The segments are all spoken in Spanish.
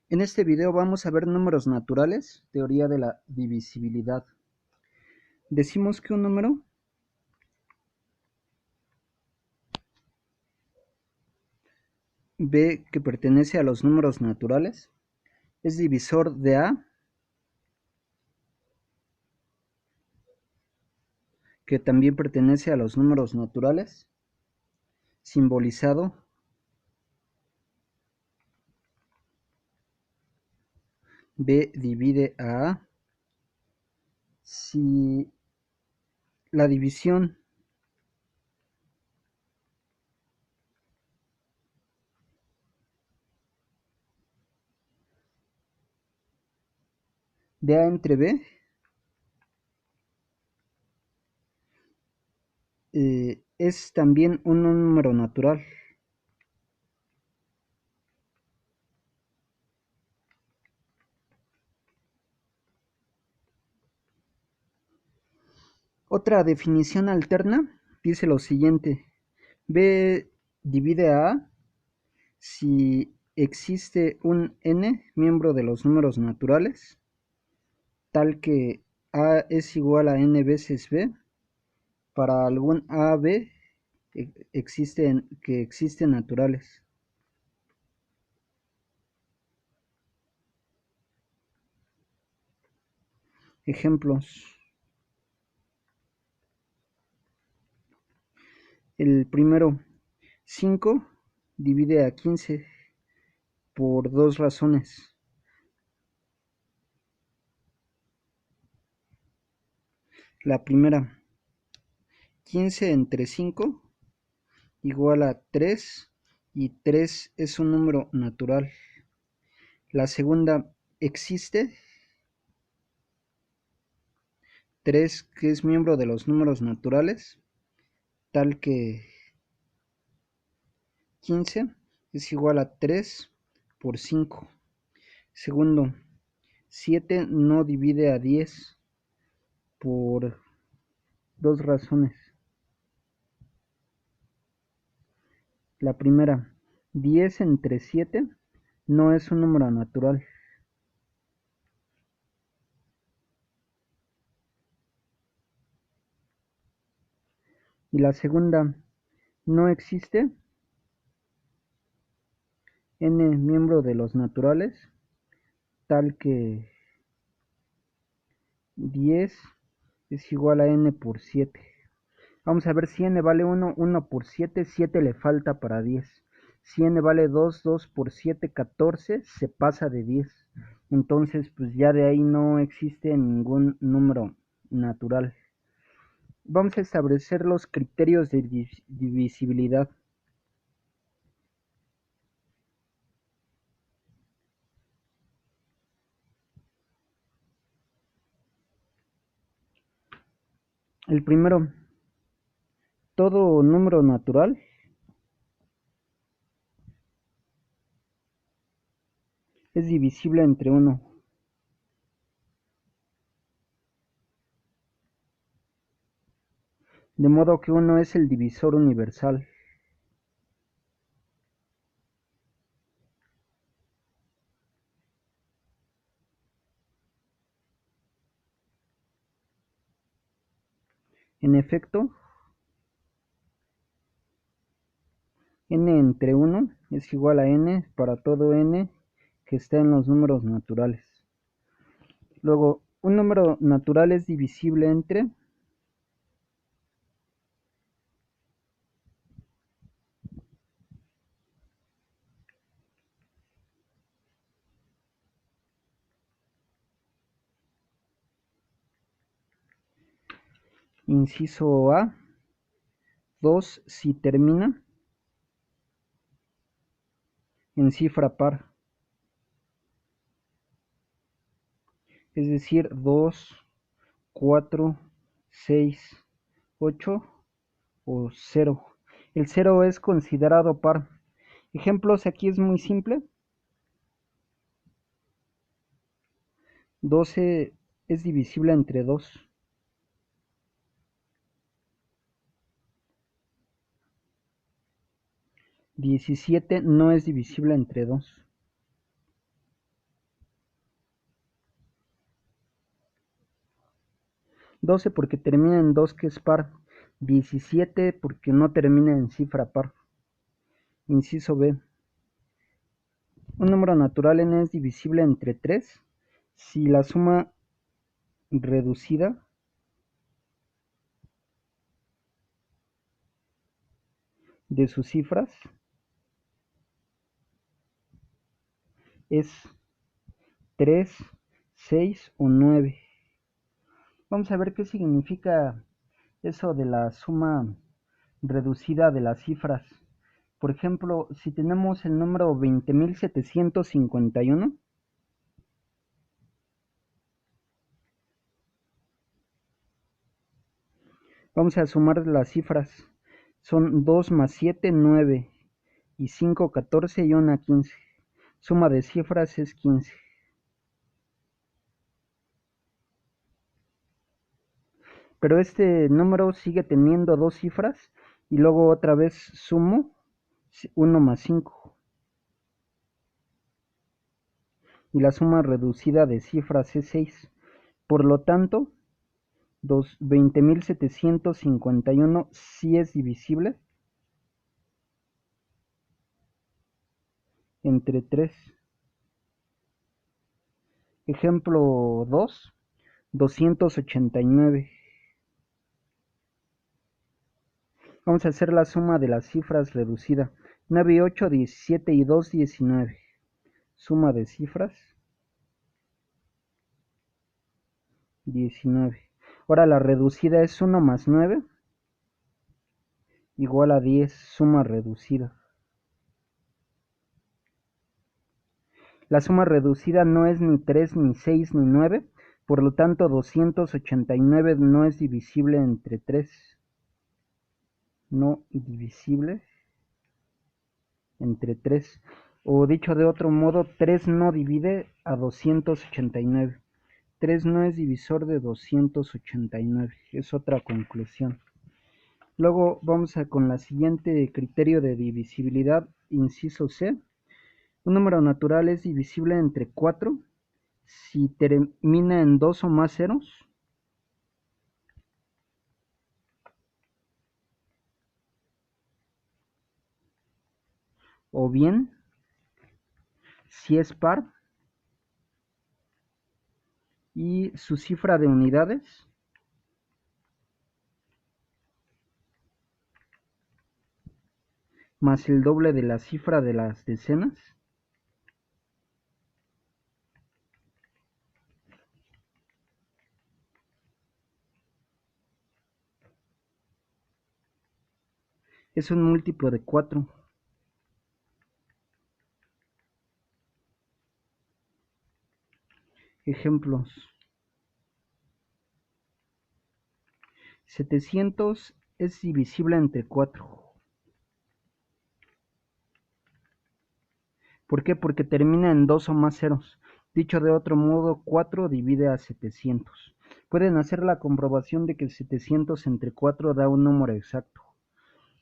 En este video vamos a ver números naturales, teoría de la divisibilidad. Decimos que un número B que pertenece a los números naturales es divisor de A, que también pertenece a los números naturales, simbolizado B divide a A si la división de A entre B es también un número natural. Otra definición alterna dice lo siguiente: B divide a A si existe un n miembro de los números naturales, tal que A es igual a n veces B, para algún AB que existen naturales. Ejemplos. El primero, 5 divide a 15 por dos razones. La primera, 15 entre 5 igual a 3 y 3 es un número natural. La segunda, existe 3 que es miembro de los números naturales, tal que 15 es igual a 3 por 5. Segundo, 7 no divide a 10 por dos razones. La primera, 10 entre 7 no es un número natural. Y la segunda, no existe n miembro de los naturales, tal que 10 es igual a n por 7. Vamos a ver si n vale 1, 1 por 7, 7 le falta para 10. Si n vale 2, 2 por 7, 14, se pasa de 10. Entonces, pues ya de ahí no existe ningún número natural. Vamos a establecer los criterios de divisibilidad. El primero, todo número natural es divisible entre 1. De modo que 1 es el divisor universal. En efecto, n entre 1 es igual a n para todo n que está en los números naturales. Luego, un número natural es divisible entre inciso A, 2 si termina en cifra par, es decir, 2, 4, 6, 8 o 0. El 0 es considerado par. Ejemplos, aquí es muy simple. 12 es divisible entre 2. 17 no es divisible entre 2. 12 porque termina en 2 que es par. 17 porque no termina en cifra par. Inciso B. Un número natural n es divisible entre 3 si la suma reducida de sus cifras es 3, 6 o 9. Vamos a ver qué significa eso de la suma reducida de las cifras. Por ejemplo, si tenemos el número 20.751, vamos a sumar las cifras. Son 2 más 7, 9, y 5, 14 y 1, 15. Suma de cifras es 15. Pero este número sigue teniendo dos cifras y luego otra vez sumo 1 más 5. Y la suma reducida de cifras es 6. Por lo tanto, 20.751 sí es divisible entre 3. Ejemplo 2, 289. Vamos a hacer la suma de las cifras reducida. 9 y 8, 17 y 2, 19. Suma de cifras, 19. Ahora la reducida es 1 más 9, igual a 10, suma reducida. La suma reducida no es ni 3, ni 6, ni 9, por lo tanto 289 no es divisible entre 3. No divisible entre 3. O dicho de otro modo, 3 no divide a 289. 3 no es divisor de 289. Es otra conclusión. Luego vamos con la siguiente criterio de divisibilidad, inciso C. Un número natural es divisible entre 4 si termina en 2 o más ceros, o bien si es par y su cifra de unidades más el doble de la cifra de las decenas es un múltiplo de 4. Ejemplos. 700 es divisible entre 4. ¿Por qué? Porque termina en 2 o más ceros. Dicho de otro modo, 4 divide a 700. Pueden hacer la comprobación de que 700 entre 4 da un número exacto.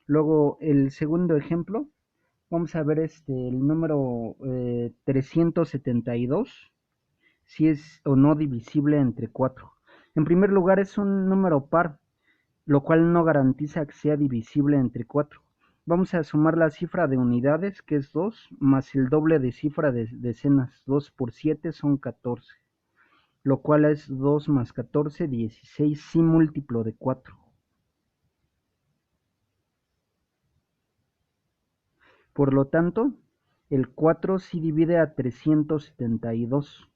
Luego, el segundo ejemplo, vamos a ver el número 372, si es o no divisible entre 4. En primer lugar, es un número par, lo cual no garantiza que sea divisible entre 4. Vamos a sumar la cifra de unidades, que es 2, más el doble de cifra de decenas. 2 por 7 son 14, lo cual es 2 más 14, 16, sí múltiplo de 4. Por lo tanto, el 4 sí divide a 372.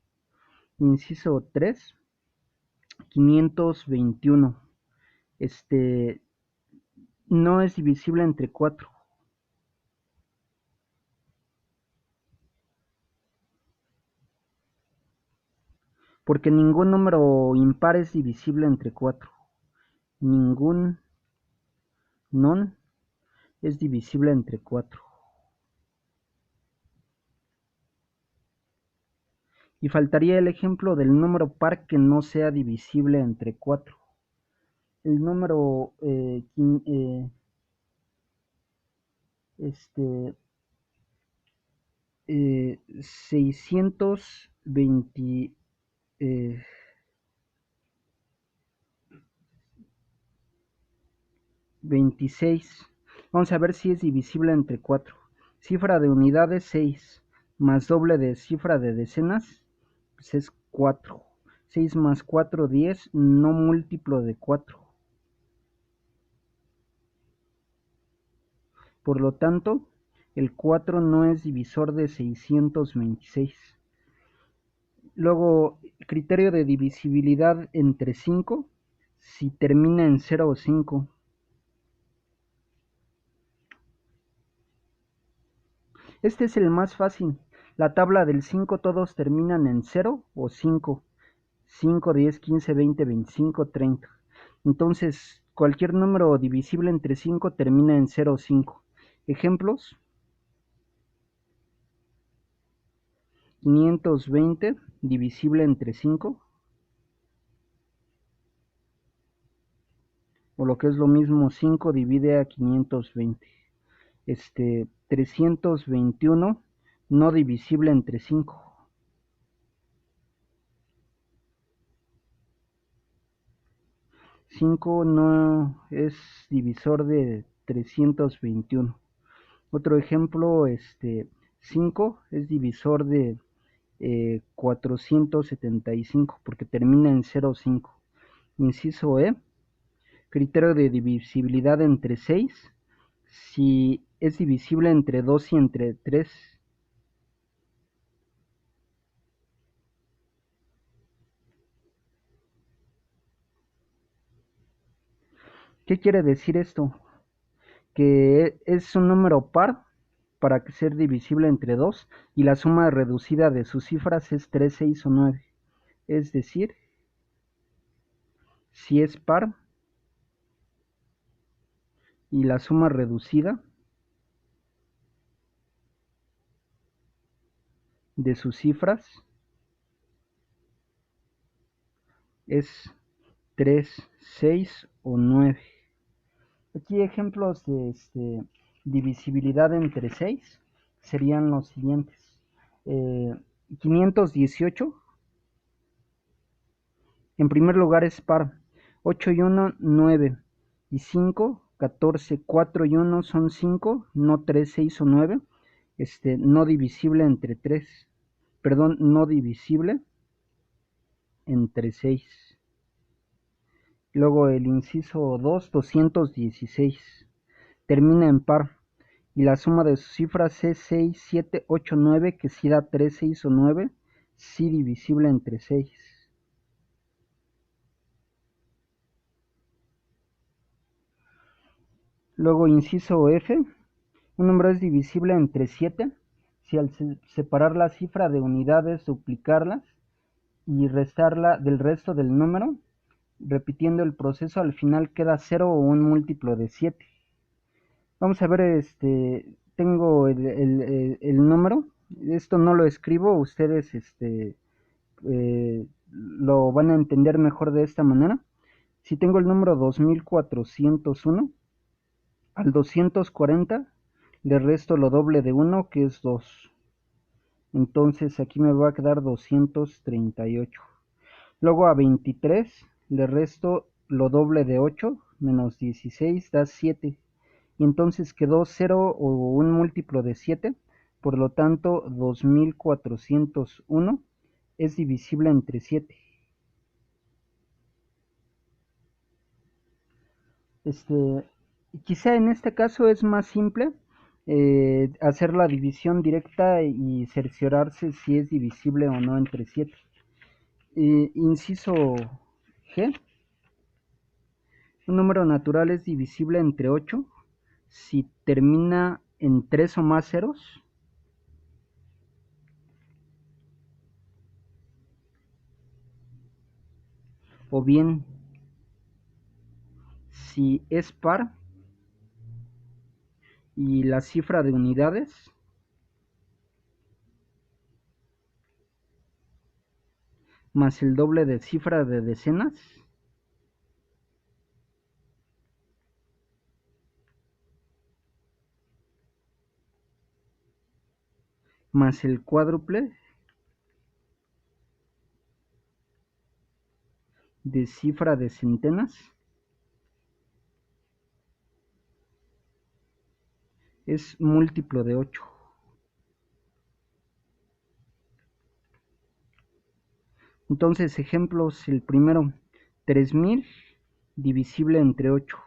Inciso 3, 521. No es divisible entre 4, porque ningún número impar es divisible entre 4. Ningún non es divisible entre 4. Y faltaría el ejemplo del número par que no sea divisible entre 4. El número este, 620, 26. Vamos a ver si es divisible entre 4. Cifra de unidades 6 más doble de cifra de decenas, pues es 4. 6 más 4, 10, no múltiplo de 4. Por lo tanto, el 4 no es divisor de 626. Luego, criterio de divisibilidad entre 5, si termina en 0 o 5. Este es el más fácil. La tabla del 5 todos terminan en 0 o 5. 5, 10, 15, 20, 25, 30. Entonces, cualquier número divisible entre 5 termina en 0 o 5. Ejemplos: 520 divisible entre 5, o lo que es lo mismo, 5 divide a 520. 321 no divisible entre 5. 5 no es divisor de 321. Otro ejemplo, 5 es divisor de 475 porque termina en 0,5. Inciso E, criterio de divisibilidad entre 6, si es divisible entre 2 y entre 3. ¿Qué quiere decir esto? Que es un número par para ser divisible entre 2 y la suma reducida de sus cifras es 3, 6 o 9. Es decir, si es par y la suma reducida de sus cifras es 3, 6 o 9. Aquí ejemplos de divisibilidad entre 6 serían los siguientes. Eh, 518, en primer lugar es par. 8 y 1, 9. Y 5, 14. 4 y 1 son 5, no 3, 6 o 9. No divisible entre 3. Perdón, no divisible entre 6. Luego el inciso 2, 216. Termina en par y la suma de sus cifras es 6, 7, 8, 9, que si da 3, 6 o 9, sí divisible entre 6. Luego inciso F, un número es divisible entre 7 si al separar la cifra de unidades, duplicarlas y restarla del resto del número, repitiendo el proceso, al final queda 0 o un múltiplo de 7. Vamos a ver, tengo el número. Esto no lo escribo, ustedes lo van a entender mejor de esta manera. Si tengo el número 2401, al 240 le resto lo doble de 1, que es 2. Entonces aquí me va a quedar 238. Luego a 23 le resto lo doble de 8, menos 16 da 7. Y entonces quedó 0 o un múltiplo de 7. Por lo tanto, 2401 es divisible entre 7. Este, Quizá en este caso es más simple hacer la división directa y cerciorarse si es divisible o no entre 7. Inciso G, un número natural es divisible entre 8 si termina en 3 o más ceros, o bien si es par y la cifra de unidades más el doble de cifra de decenas más el cuádruple de cifra de centenas es múltiplo de 8. Entonces, ejemplos, el primero, 3000 divisible entre 8.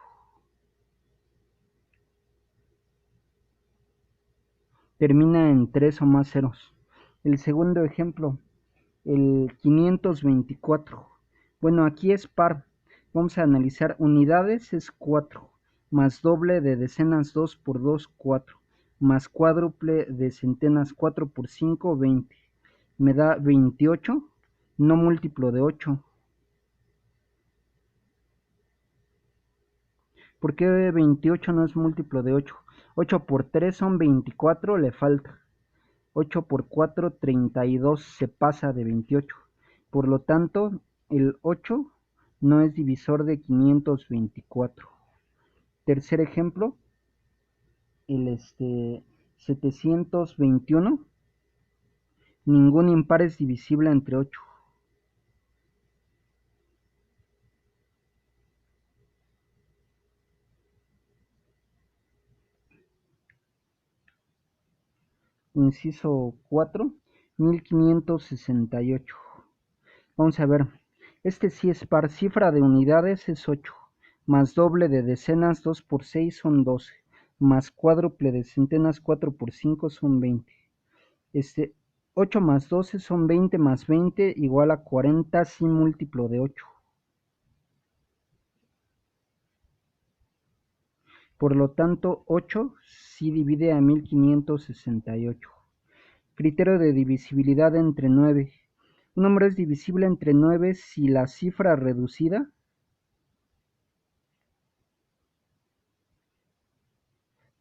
Termina en 3 o más ceros. El segundo ejemplo, el 524. Bueno, aquí es par. Vamos a analizar unidades, es 4. Más doble de decenas 2 por 2, 4. Más cuádruple de centenas 4 por 5, 20. Me da 28, no múltiplo de 8. ¿Por qué 28 no es múltiplo de 8? 8 por 3 son 24, le falta. 8 por 4, 32, se pasa de 28. Por lo tanto, el 8 no es divisor de 524. Tercer ejemplo, el 721. Ningún impar es divisible entre 8. Inciso 4, 1568. Vamos a ver, este sí es par, cifra de unidades es 8, más doble de decenas 2 por 6 son 12, más cuádruple de centenas 4 por 5 son 20. 8 más 12 son 20 más 20 igual a 40 sin múltiplo de 8. Por lo tanto, 8 sí divide a 1568. Criterio de divisibilidad entre 9. Un número es divisible entre 9 si la cifra reducida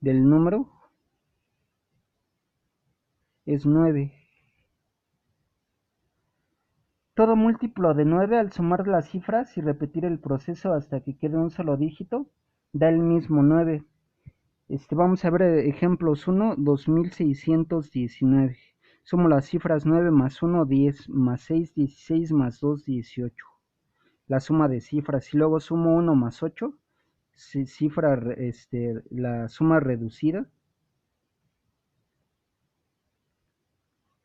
del número es 9. Todo múltiplo de 9 al sumar las cifras y repetir el proceso hasta que quede un solo dígito da el mismo 9. Vamos a ver ejemplos. 1, 2619. Sumo las cifras 9 más 1, 10, más 6, 16, más 2, 18. La suma de cifras. Y luego sumo 1 más 8. Cifra, la suma reducida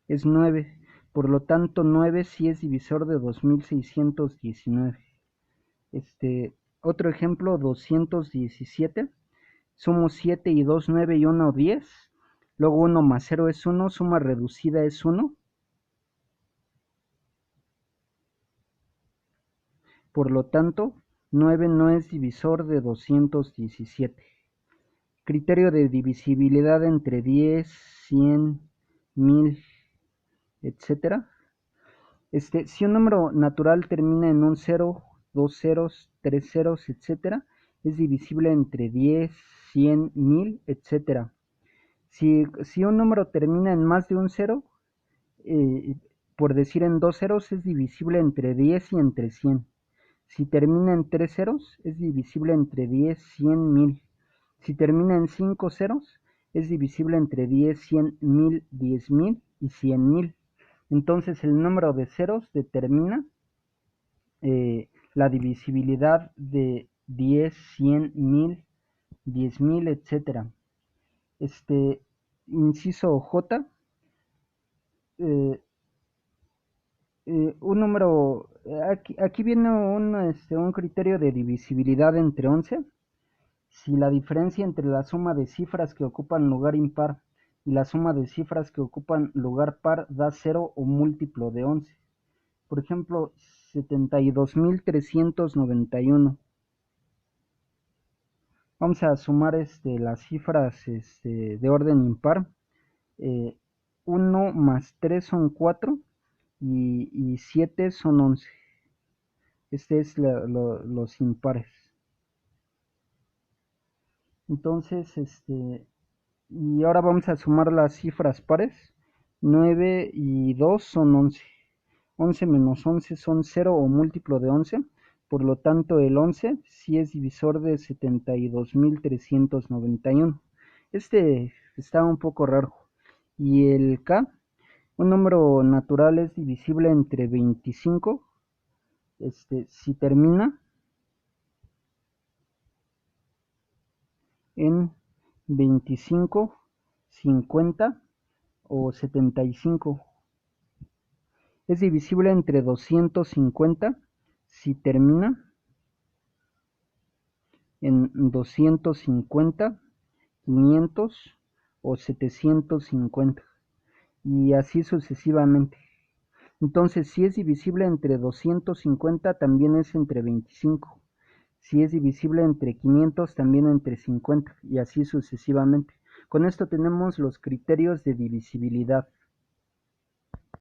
es 9. Por lo tanto, 9 sí es divisor de 2619. Otro ejemplo, 217. Sumo 7 y 2, 9 y 1, 10. Luego 1 más 0 es 1, suma reducida es 1. Por lo tanto, 9 no es divisor de 217. Criterio de divisibilidad entre 10, 100, 1000, etc. Si un número natural termina en un 0, 2 ceros, 3 ceros, etc., es divisible entre 10, 100, 1000, etc. Si un número termina en más de un 0, eh, por decir en 2 ceros, es divisible entre 10 y entre 100. Si termina en 3 ceros, es divisible entre 10, 100, 1000. Si termina en 5 ceros, es divisible entre 10, 100, 1000, 10.000 y 100.000. Entonces el número de ceros determina la divisibilidad de 10, 100, 1000, 10.000, etc. Inciso J, eh, un número, aquí viene un criterio de divisibilidad entre 11. Si la diferencia entre la suma de cifras que ocupan lugar impar y la suma de cifras que ocupan lugar par da 0 o múltiplo de 11. Por ejemplo, 72.391. Vamos a sumar las cifras de orden impar. Eh, 1 más 3 son 4 y 7 son 11. Es los impares. Entonces, y ahora vamos a sumar las cifras pares. 9 y 2 son 11. 11 menos 11 son 0 o múltiplo de 11. Por lo tanto, el 11 sí es divisor de 72.391. Está un poco raro. Y el K, un número natural es divisible entre 25. Si termina en 25, 50 o 75. Es divisible entre 250 si termina en 250, 500 o 750 y así sucesivamente. Entonces, si es divisible entre 250, también es entre 25. Si es divisible entre 500, también entre 50 y así sucesivamente. Con esto tenemos los criterios de divisibilidad.